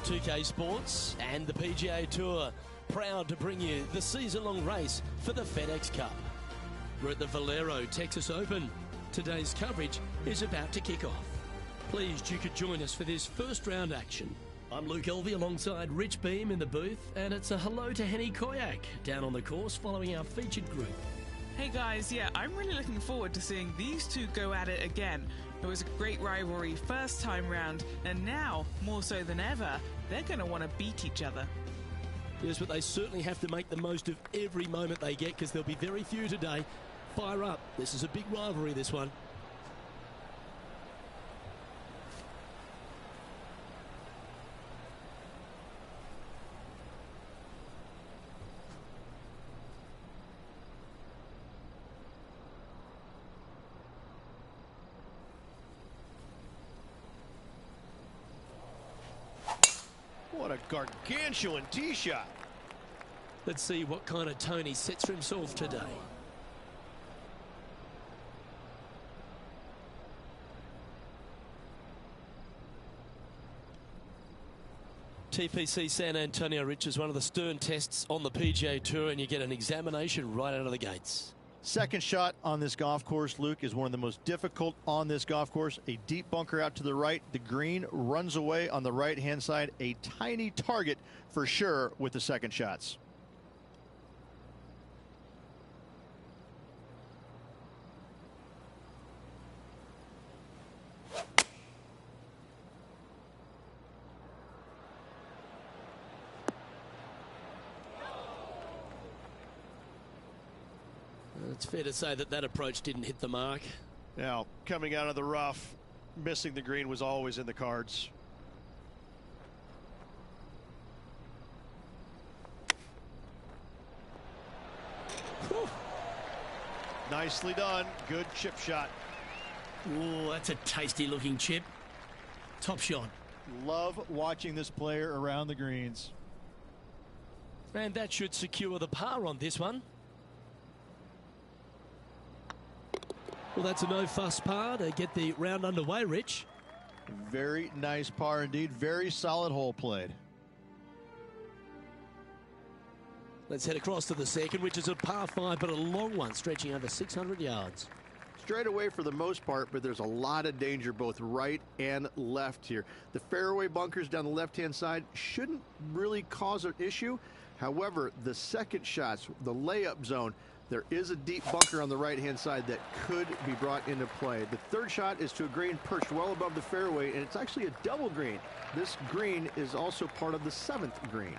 2K Sports and the PGA Tour, proud to bring you the season-long race for the FedEx Cup. We're at the Valero Texas Open. Today's coverage is about to kick off. Pleased you could join us for this first round action. I'm Luke Elvey alongside Rich Beam in the booth, and it's a hello to Henny Koyak down on the course following our featured group. Hey guys, yeah, I'm really looking forward to seeing these two go at it again. It was a great rivalry first time round, and now, more so than ever, they're going to want to beat each other. Yes, but they certainly have to make the most of every moment they get, because there'll be very few today. Fire up. This is a big rivalry, this one. What a gargantuan tee shot. Let's see what kind of tone he sets for himself today. TPC San Antonio, Rich, is one of the stern tests on the PGA Tour, and you get an examination right out of the gates. Second shot on this golf course, Luke, is one of the most difficult on this golf course. A deep bunker out to the right. The green runs away on the right-hand side. A tiny target for sure with the second shots. It's fair to say that that approach didn't hit the mark. Now, coming out of the rough, missing the green was always in the cards. Whew. Nicely done. Good chip shot. Oh, that's a tasty looking chip. Top shot. Love watching this player around the greens. And that should secure the par on this one. Well, that's a no-fuss par to get the round underway, Rich. Very nice par indeed. Very solid hole played. Let's head across to the second, which is a par 5, but a long one, stretching over 600 yards. Straight away for the most part, but there's a lot of danger both right and left here. The fairway bunkers down the left-hand side shouldn't really cause an issue. However, the second shots, the layup zone, there is a deep bunker on the right-hand side that could be brought into play. The third shot is to a green perched well above the fairway, and it's actually a double green. This green is also part of the 7th green.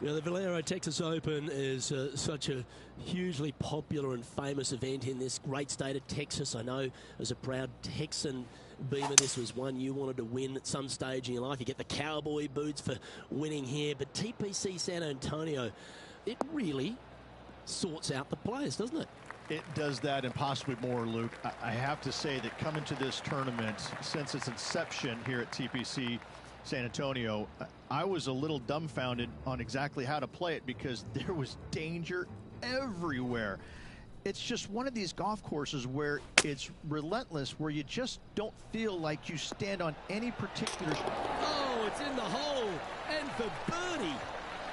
Yeah, the Valero Texas Open is such a hugely popular and famous event in this great state of Texas. I know as a proud Texan, Beamer, this was one you wanted to win at some stage in your life. You get the cowboy boots for winning here, but TPC San Antonio, it really sorts out the players, doesn't it? It does that and possibly more, Luke. I have to say that coming to this tournament, since its inception here at TPC San Antonio, I was a little dumbfounded on exactly how to play it because there was danger everywhere. It's just one of these golf courses where it's relentless, where you just don't feel like you stand on any particular... Oh, it's in the hole, and for birdie.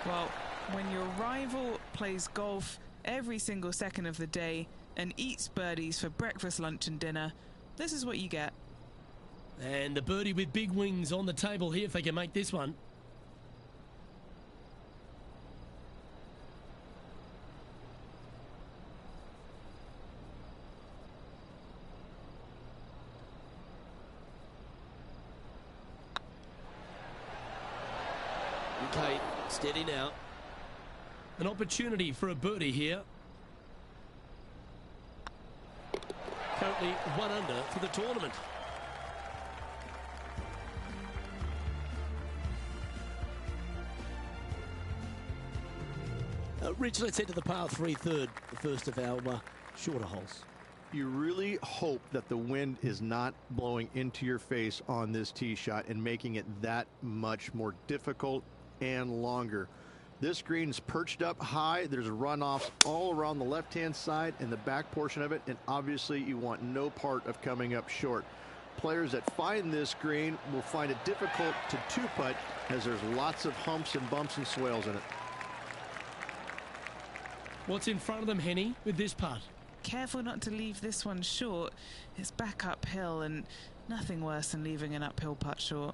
Well, when your rival plays golf every single second of the day and eats birdies for breakfast, lunch and dinner, this is what you get. And the birdie with big wings on the table here if they can make this one. Okay, steady now. An opportunity for a birdie here. Currently 1 under for the tournament. Rich, let's head to the par 3 third, the first of our shorter holes. You really hope that the wind is not blowing into your face on this tee shot and making it that much more difficult and longer. This green's perched up high. There's runoffs all around the left-hand side and the back portion of it, and obviously you want no part of coming up short. Players that find this green will find it difficult to two-putt as there's lots of humps and bumps and swales in it. What's in front of them, Henny, with this putt? Careful not to leave this one short. It's back uphill, and nothing worse than leaving an uphill putt short.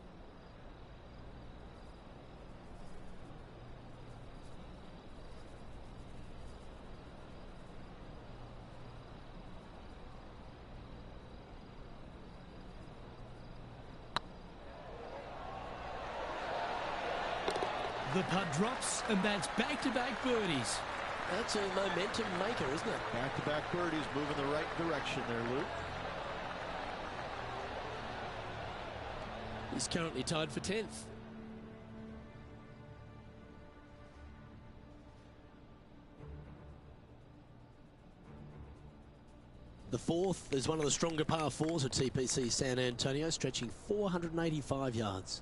The putt drops, and that's back-to-back birdies. That's a momentum maker, isn't it? Back-to-back birdies, moving the right direction there, Luke. He's currently tied for 10th. The fourth is one of the stronger par fours at TPC San Antonio, stretching 485 yards.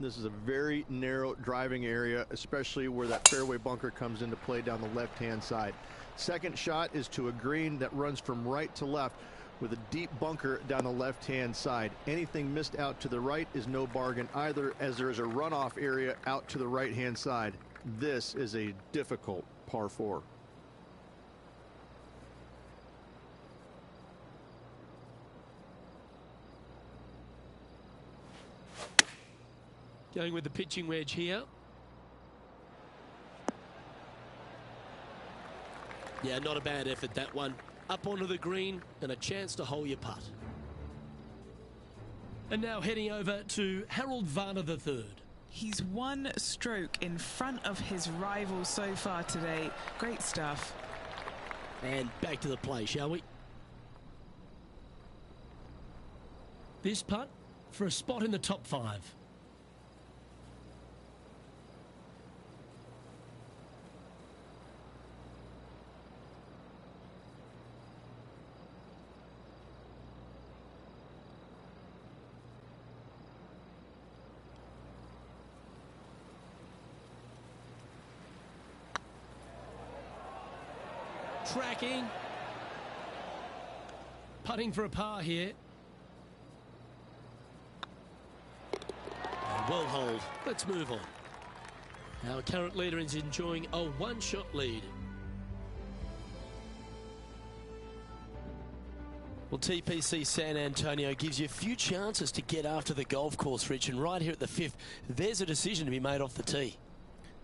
This is a very narrow driving area, especially where that fairway bunker comes into play down the left-hand side. Second shot is to a green that runs from right to left with a deep bunker down the left-hand side. Anything missed out to the right is no bargain either, as there is a runoff area out to the right-hand side. This is a difficult par 4. Going with the pitching wedge here. Yeah, not a bad effort, that one. Up onto the green and a chance to hole your putt. And now heading over to Harold Varner III. He's one stroke in front of his rival so far today. Great stuff. And back to the play, shall we? This putt for a spot in the top 5. Tracking. Putting for a par here. Well hold. Let's move on. Our current leader is enjoying a one-shot lead. Well, TPC San Antonio gives you a few chances to get after the golf course, Rich, and right here at the 5th, there's a decision to be made off the tee.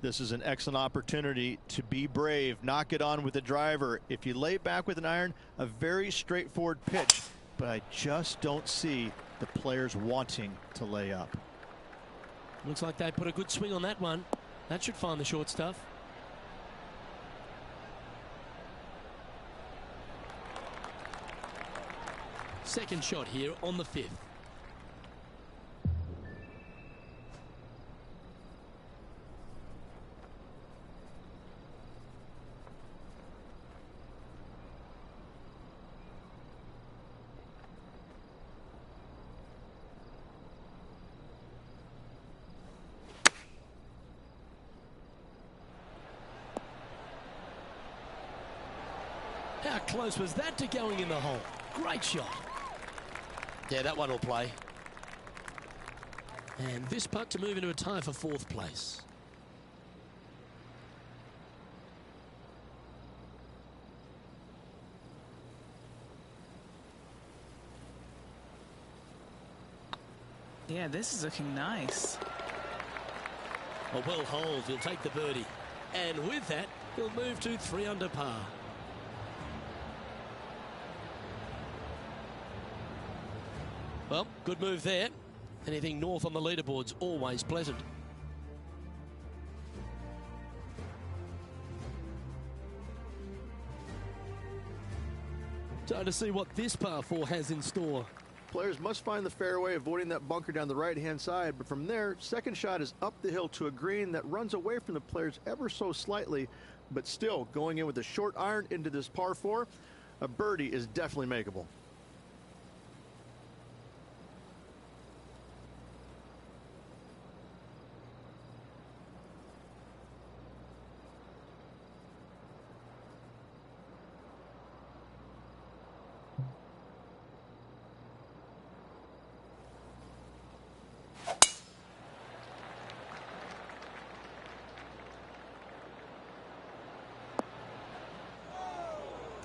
This is an excellent opportunity to be brave, knock it on with the driver. If you lay back with an iron, a very straightforward pitch, but I just don't see the players wanting to lay up. Looks like they put a good swing on that one. That should find the short stuff. Second shot here on the 5th. How close was that to going in the hole? Great shot. Yeah, that one will play. And this putt to move into a tie for 4th place. Yeah, this is looking nice. A well hold, he'll take the birdie. And with that, he'll move to 3 under par. Well, good move there. Anything north on the leaderboard's always pleasant. Time to see what this par 4 has in store. Players must find the fairway, avoiding that bunker down the right-hand side. But from there, second shot is up the hill to a green that runs away from the players ever so slightly, but still going in with a short iron into this par 4. A birdie is definitely makeable.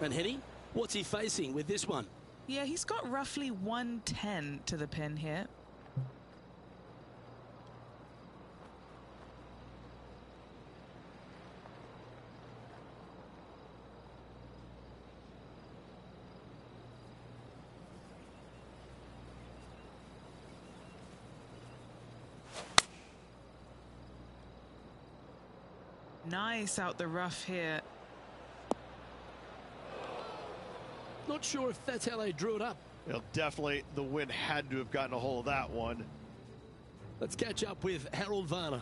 And Henny, what's he facing with this one? Yeah, he's got roughly 110 to the pin here. Nice out the rough here. Not sure if that's how they drew it up. Well, definitely the wind had to have gotten a hold of that one. Let's catch up with Harold Varner.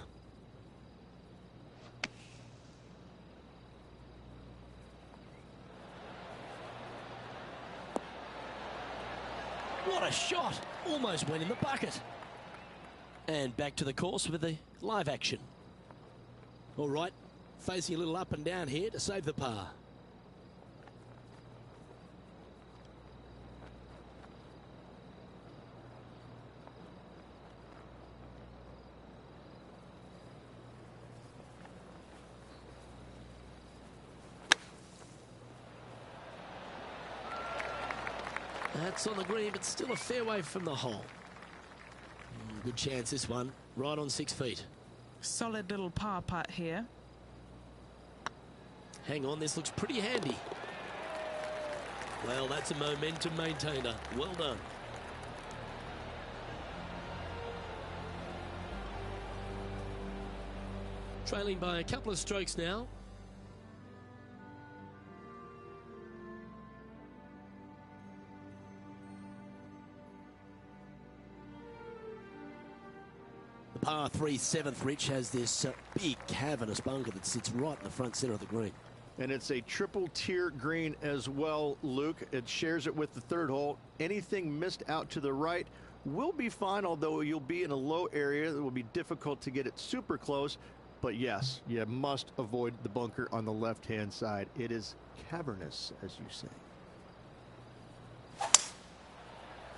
What a shot! Almost went in the bucket. And back to the course with the live action. All right, facing a little up and down here to save the par. That's on the green, but still a fair way from the hole. Good chance this one, right on 6 feet. Solid little par putt here. Hang on, this looks pretty handy. Well, that's a momentum maintainer. Well done. Trailing by a couple of strokes now. The par 3 7th, Rich, has this big cavernous bunker that sits right in the front center of the green. And it's a triple tier green as well, Luke. It shares it with the third hole. Anything missed out to the right will be fine, although you'll be in a low area. It will be difficult to get it super close. But yes, you must avoid the bunker on the left-hand side. It is cavernous, as you say.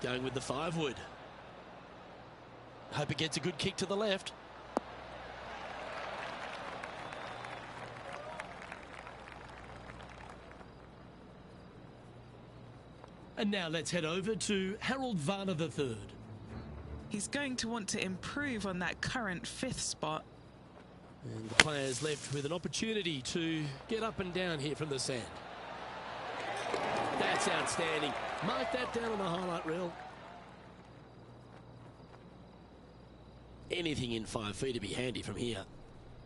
Going with the 5-wood. Hope it gets a good kick to the left. And now let's head over to Harold Varner III. He's going to want to improve on that current 5th spot. And the player's left with an opportunity to get up and down here from the sand. That's outstanding. Mark that down on the highlight reel. Anything in 5 feet to be handy from here.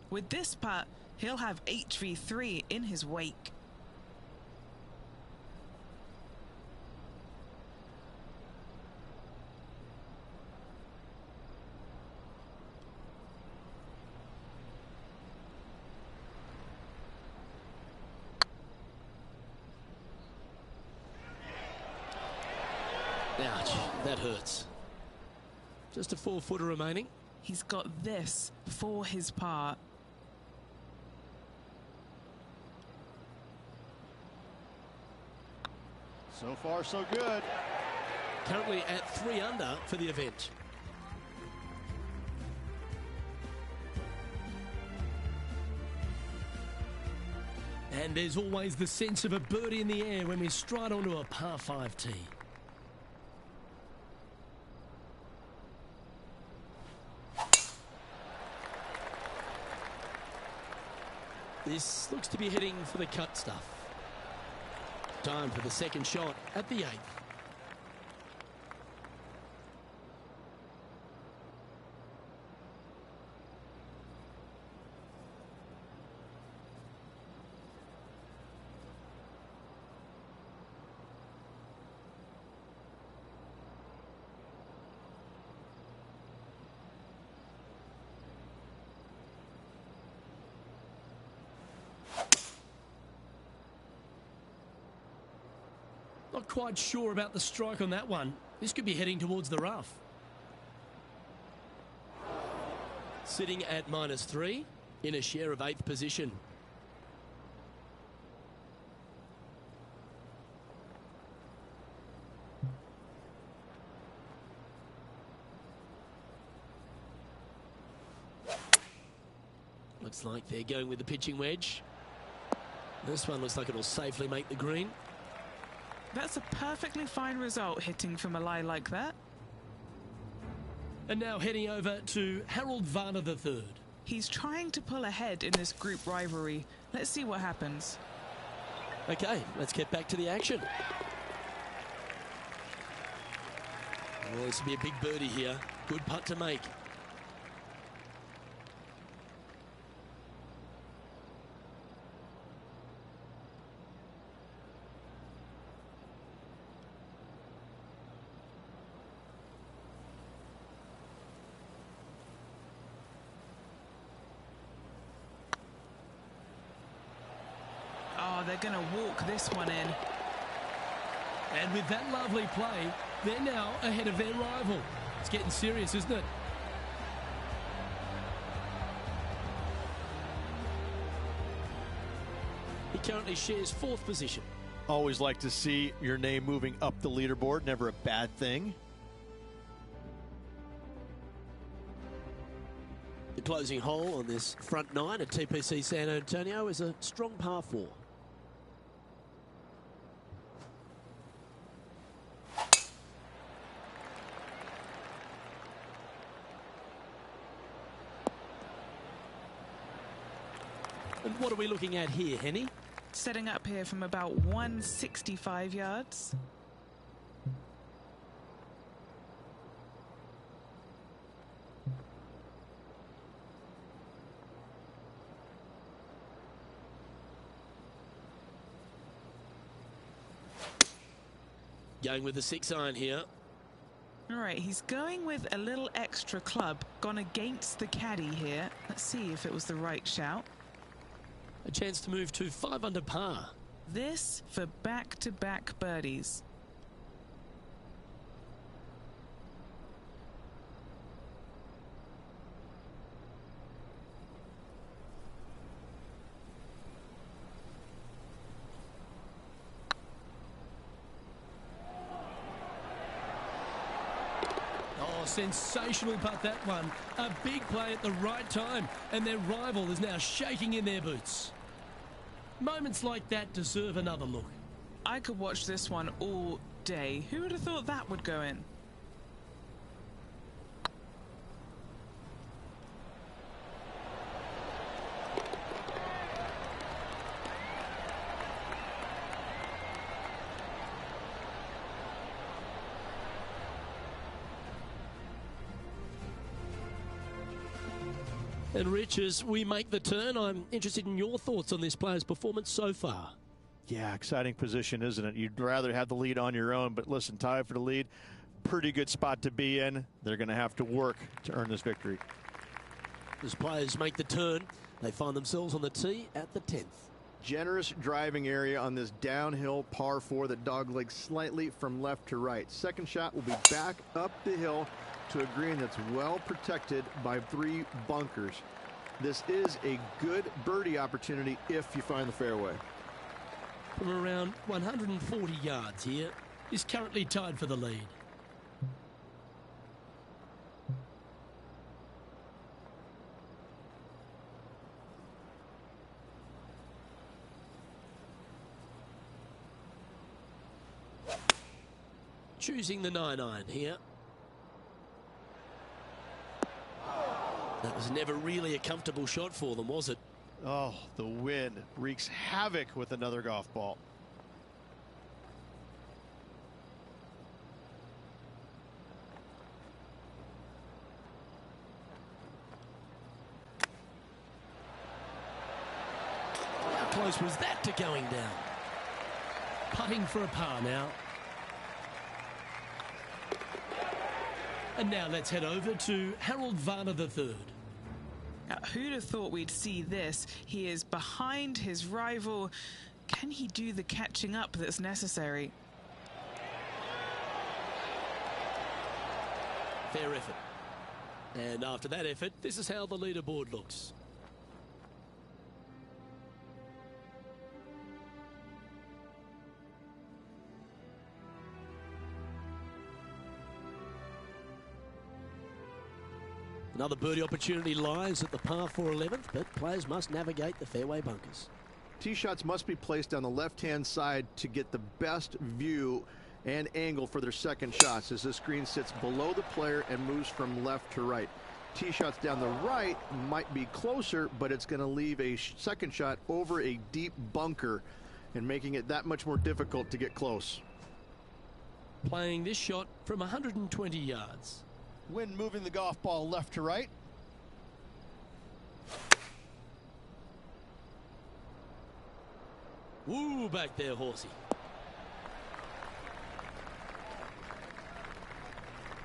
With this putt, he'll have HV3 in his wake. Ouch, that hurts. Just a 4-footer remaining. He's got this for his par. So far, so good. Currently at 3 under for the event. And there's always the sense of a birdie in the air when we stride onto a par 5 tee. This looks to be heading for the cut stuff. Time for the second shot at the 8th. Not quite sure about the strike on that one. This could be heading towards the rough. Sitting at -3 in a share of 8th position. Looks like they're going with the pitching wedge. This one looks like it'll safely make the green. That's a perfectly fine result, hitting from a lie like that. And now heading over to Harold Varner III. He's trying to pull ahead in this group rivalry. Let's see what happens. Okay, let's get back to the action. Well, this will be a big birdie here. Good putt to make. Oh, they're going to walk this one in. And with that lovely play, they're now ahead of their rival. It's getting serious, isn't it? He currently shares 4th position. Always like to see your name moving up the leaderboard. Never a bad thing. The closing hole on this front 9 at TPC San Antonio is a strong par 4. And what are we looking at here, Henny? Setting up here from about 165 yards. Going with the 6-iron here. All right, he's going with a little extra club. Gone against the caddy here. Let's see if it was the right shout. A chance to move to 5 under par. This for back-to-back birdies. Oh, sensational putt, that one. A big play at the right time, and their rival is now shaking in their boots. Moments like that deserve another look. I could watch this one all day. Who would have thought that would go in? And Rich, as we make the turn, I'm interested in your thoughts on this player's performance so far. Yeah, exciting position, isn't it? You'd rather have the lead on your own, but listen, tied for the lead, pretty good spot to be in. They're going to have to work to earn this victory. As players make the turn, they find themselves on the tee at the 10th. Generous driving area on this downhill par 4 that doglegs slightly from left to right. Second shot will be back up the hill to a green that's well protected by 3 bunkers. This is a good birdie opportunity if you find the fairway. From around 140 yards here, is currently tied for the lead. Choosing the 9-iron here. That was never really a comfortable shot for them, was it? Oh, the wind wreaks havoc with another golf ball. How close was that to going down? Putting for a par now. And now let's head over to Harold Varner III. Who'd have thought we'd see this? He is behind his rival. Can he do the catching up that's necessary? Fair effort. And after that effort, this is how the leaderboard looks. Another birdie opportunity lies at the par 4 11th, but players must navigate the fairway bunkers. Tee shots must be placed on the left-hand side to get the best view and angle for their second shots, as this green sits below the player and moves from left to right. Tee shots down the right might be closer, but it's going to leave a second shot over a deep bunker and making it that much more difficult to get close. Playing this shot from 120 yards. Wind moving the golf ball left to right. Woo, back there, Horsey.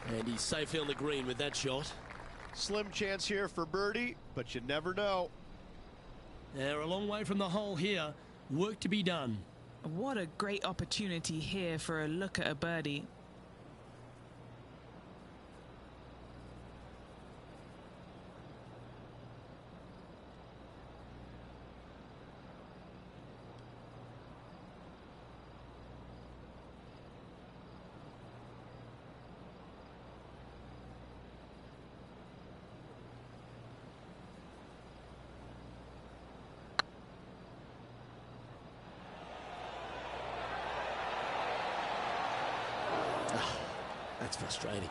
And he's safely on the green with that shot. Slim chance here for birdie, but you never know. They're a long way from the hole here. Work to be done. What a great opportunity here for a look at a birdie. That's frustrating.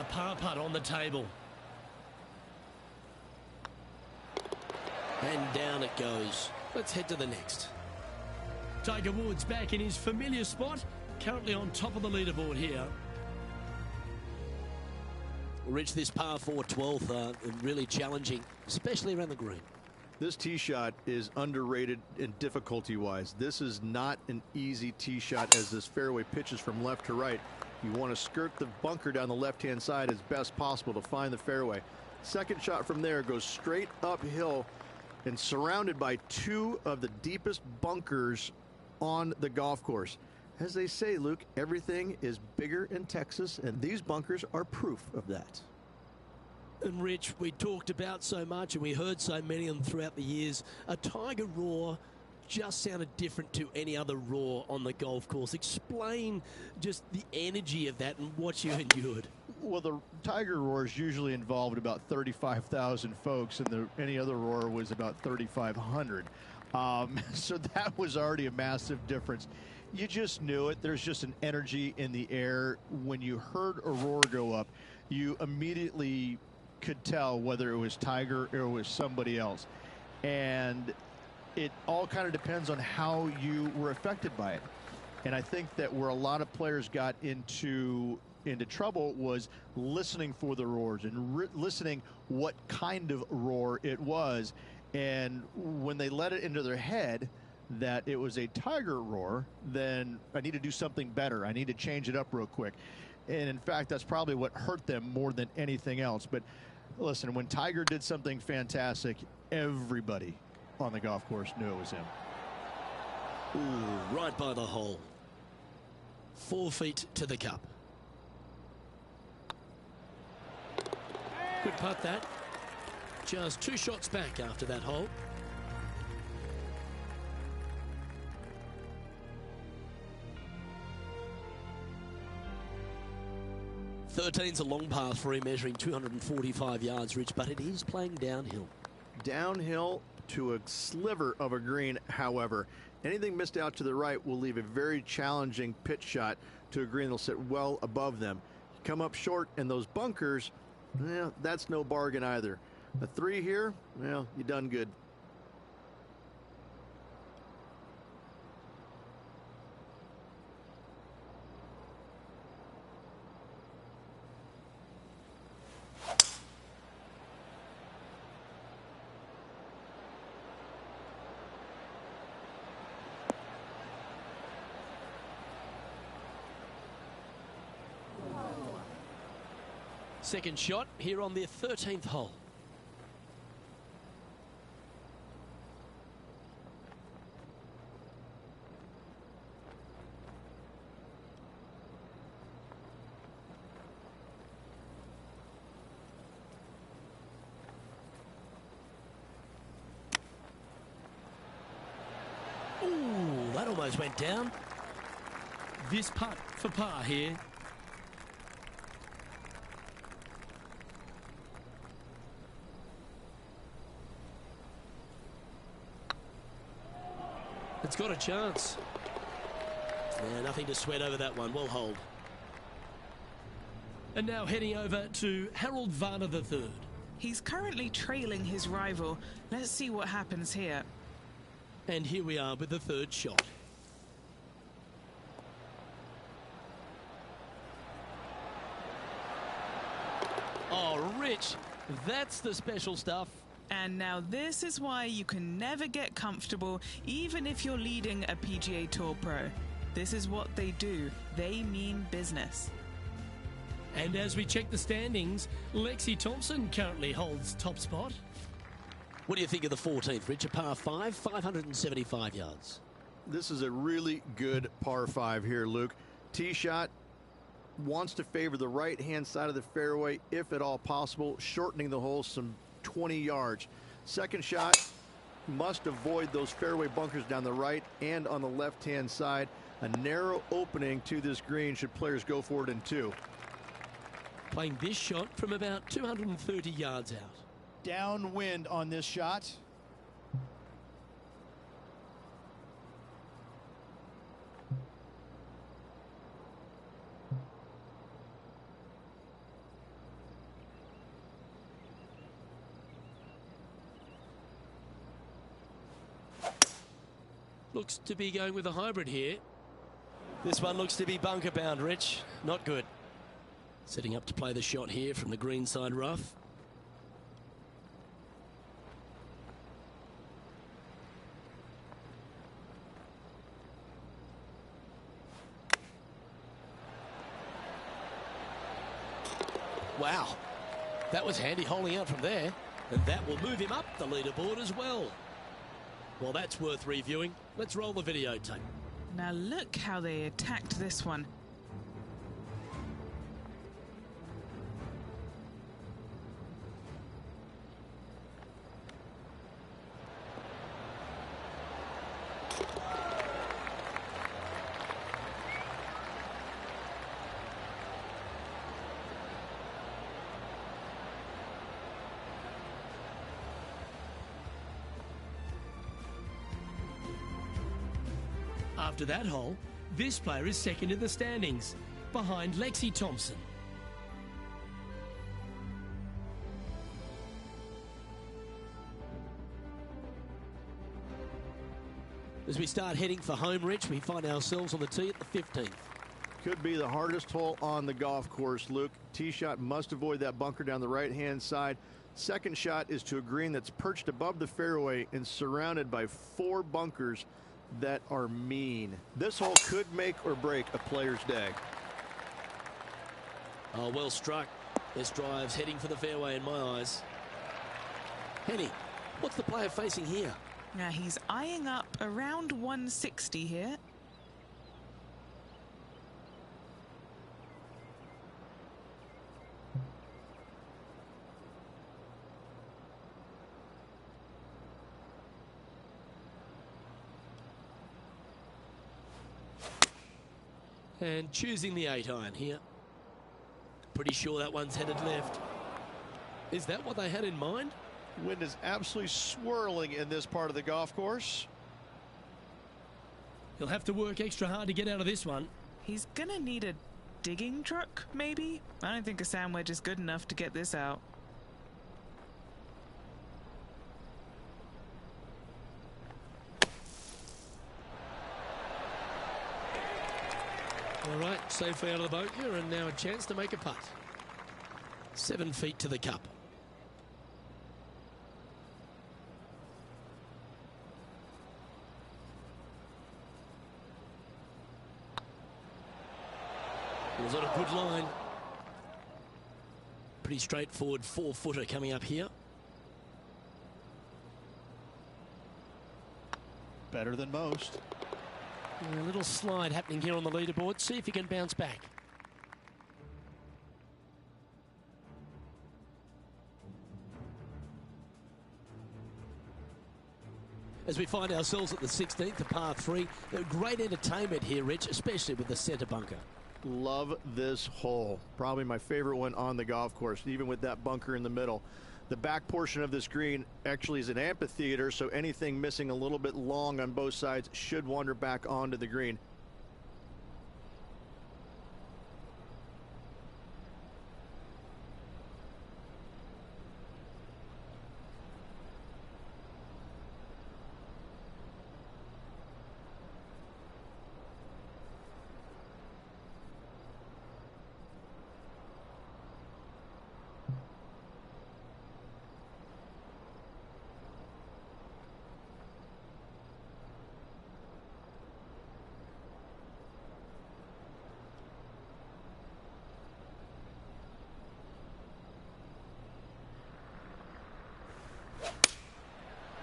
A par putt on the table. And down it goes. Let's head to the next. Tiger Woods back in his familiar spot, currently on top of the leaderboard here. Rich, this par 4 12th, really challenging, especially around the green. This tee shot is underrated in difficulty-wise. This is not an easy tee shot, as this fairway pitches from left to right. You want to skirt the bunker down the left-hand side as best possible to find the fairway. Second shot from there goes straight uphill and surrounded by two of the deepest bunkers on the golf course. As they say, Luke, everything is bigger in Texas, and these bunkers are proof of that. And Rich, we talked about so much and we heard so many of them throughout the years. A Tiger roar just sounded different to any other roar on the golf course. Explain just the energy of that and what you endured. Well, the Tiger roars usually involved about 35,000 folks, and any other roar was about 3,500. So that was already a massive difference. You just knew it. There's just an energy in the air. When you heard a roar go up, you immediately could tell whether it was Tiger or it was somebody else. And it all kind of depends on how you were affected by it. And I think that where a lot of players got into trouble was listening for the roars and listening what kind of roar it was. And when they let it into their head that it was a Tiger roar, then I need to do something better. I need to change it up real quick. And in fact, that's probably what hurt them more than anything else. But listen, when Tiger did something fantastic, everybody on the golf course knew it was him. Ooh, right by the hole. 4 feet to the cup. Good putt that. Just 2 shots back after that hole. Thirteen's a long path for him, measuring 245 yards, Rich, but it is playing downhill. Downhill to a sliver of a green, however. Anything missed out to the right will leave a very challenging pitch shot to a green that'll sit well above them. Come up short in those bunkers, well, that's no bargain either. A 3 here, well, you done good. Second shot here on the 13th hole. Ooh, that almost went down. This putt for par here. It's got a chance. Yeah, nothing to sweat over that one. Well hold. And now heading over to Harold Varner III. He's currently trailing his rival. Let's see what happens here. And here we are with the third shot. Oh, Rich, that's the special stuff. And now this is why you can never get comfortable, even if you're leading a PGA Tour pro. This is what they do. They mean business. And as we check the standings, Lexi Thompson currently holds top spot. What do you think of the 14th, Rich? A par 5, 575 yards. This is a really good par 5 here, Luke. Tee shot wants to favor the right-hand side of the fairway, if at all possible, shortening the hole some 20 yards. Second shot must avoid those fairway bunkers down the right and on the left-hand side. A narrow opening to this green should players go for it in 2. Playing this shot from about 230 yards out. Downwind on this shot. Looks to be going with a hybrid here. This one looks to be bunker bound, Rich. Not good. Setting up to play the shot here from the green side rough. Wow, that was handy holding out from there, and that will move him up the leaderboard as well. Well, that's worth reviewing. Let's roll the videotape. Now look how they attacked this one. After that hole, this player is second in the standings, behind Lexi Thompson. As we start heading for home, Rich, we find ourselves on the tee at the 15th. Could be the hardest hole on the golf course, Luke. Tee shot must avoid that bunker down the right-hand side. Second shot is to a green that's perched above the fairway and surrounded by 4 bunkers that are mean. This hole could make or break a player's day. Oh, well struck. This drive's heading for the fairway in my eyes. Henny, what's the player facing here? Now he's eyeing up around 160 here. And choosing the 8-iron here. Pretty sure that one's headed left. Is that what they had in mind? Wind is absolutely swirling in this part of the golf course. He'll have to work extra hard to get out of this one. He's gonna need a digging truck, maybe? I don't think a sand wedge is good enough to get this out. All right, safely out of the boat here, and now a chance to make a putt. 7 feet to the cup. It was on a good line. Pretty straightforward 4-footer coming up here. Better than most. A little slide happening here on the leaderboard. See if he can bounce back. As we find ourselves at the 16th, the par 3. Great entertainment here, Rich, especially with the centre bunker. Love this hole. Probably my favorite one on the golf course, even with that bunker in the middle. The back portion of this green actually is an amphitheater, so anything missing a little bit long on both sides should wander back onto the green.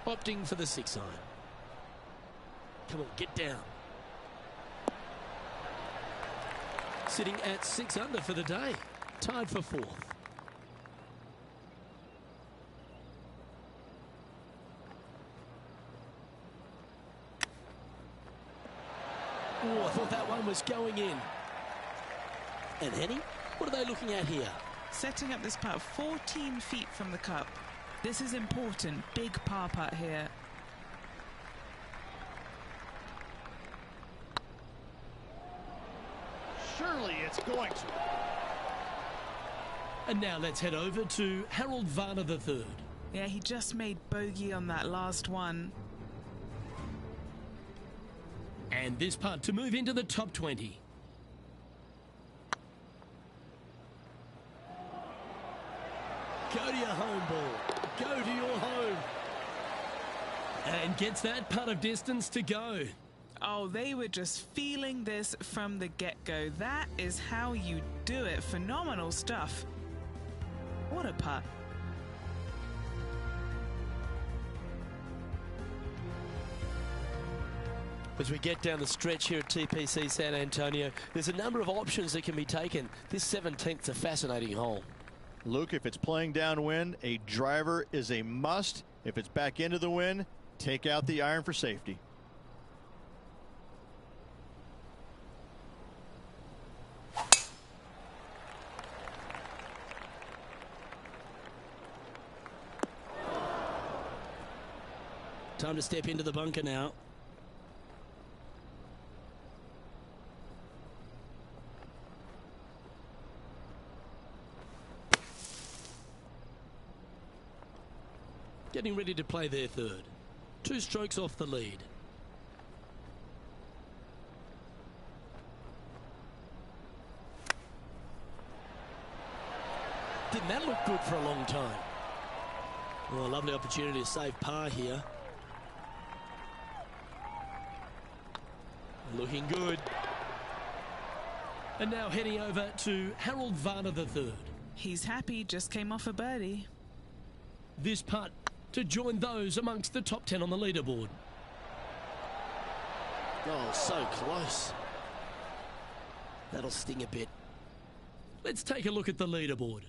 Opting for the 6-iron. Come on, get down. Sitting at 6 under for the day. Tied for 4th. Oh, I thought that one was going in. And Henny, what are they looking at here? Setting up this putt 14 feet from the cup. This is important. Big par putt here. Surely it's going to. And now let's head over to Harold Varner III. Yeah, he just made bogey on that last one. And this putt to move into the top 20. Go to your home ball. Go to your home. And gets that putt of distance to go. Oh, they were just feeling this from the get-go. That is how you do it. Phenomenal stuff. What a putt. As we get down the stretch here at TPC San Antonio, there's a number of options that can be taken. This 17th's a fascinating hole. Luke, if it's playing downwind, a driver is a must. If it's back into the wind, take out the iron for safety. Time to step into the bunker now. Getting ready to play their third. 2 strokes off the lead. Didn't that look good for a long time? Well, a lovely opportunity to save par here. Looking good. And now heading over to Harold Varner III. He's happy, just came off a birdie. This putt to join those amongst the top 10 on the leaderboard. Oh, so close. That'll sting a bit. Let's take a look at the leaderboard.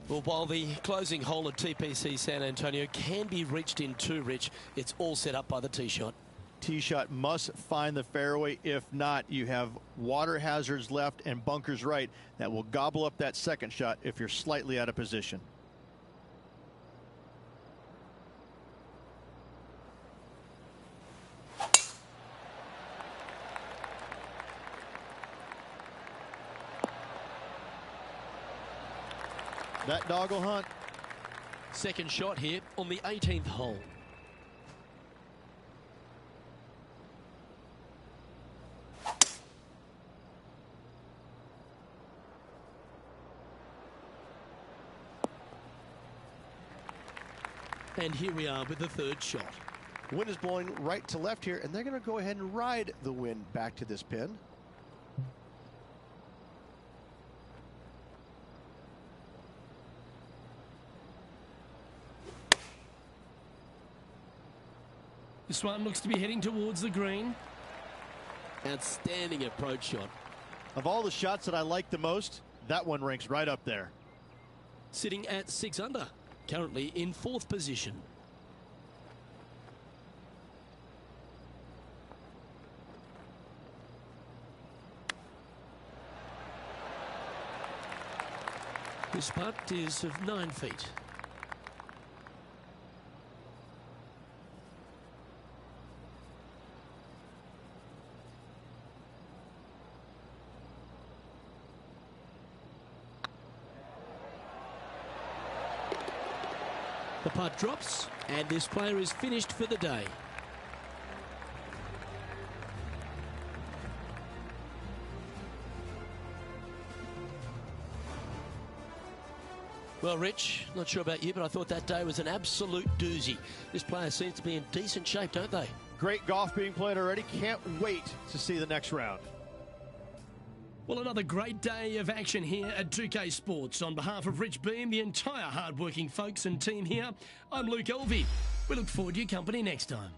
Well, while the closing hole at TPC San Antonio can be reached in 2, Rich, it's all set up by the tee shot. Tee shot must find the fairway. If not, you have water hazards left and bunkers right that will gobble up that second shot if you're slightly out of position. That dog will hunt. Second shot here on the 18th hole. And here we are with the third shot. Wind is blowing right to left here, and they're going to go ahead and ride the wind back to this pin. This one looks to be heading towards the green. Outstanding approach shot. Of all the shots that I like the most, that one ranks right up there. Sitting at 6 under. currently in 4th position. This putt is of 9 feet. The putt drops, and this player is finished for the day. Well, Rich, not sure about you, but I thought that day was an absolute doozy. This player seems to be in decent shape, don't they? Great golf being played already. Can't wait to see the next round. Well, another great day of action here at 2K Sports. On behalf of Rich Beam, the entire hard-working folks and team here, I'm Luke Elvey. We look forward to your company next time.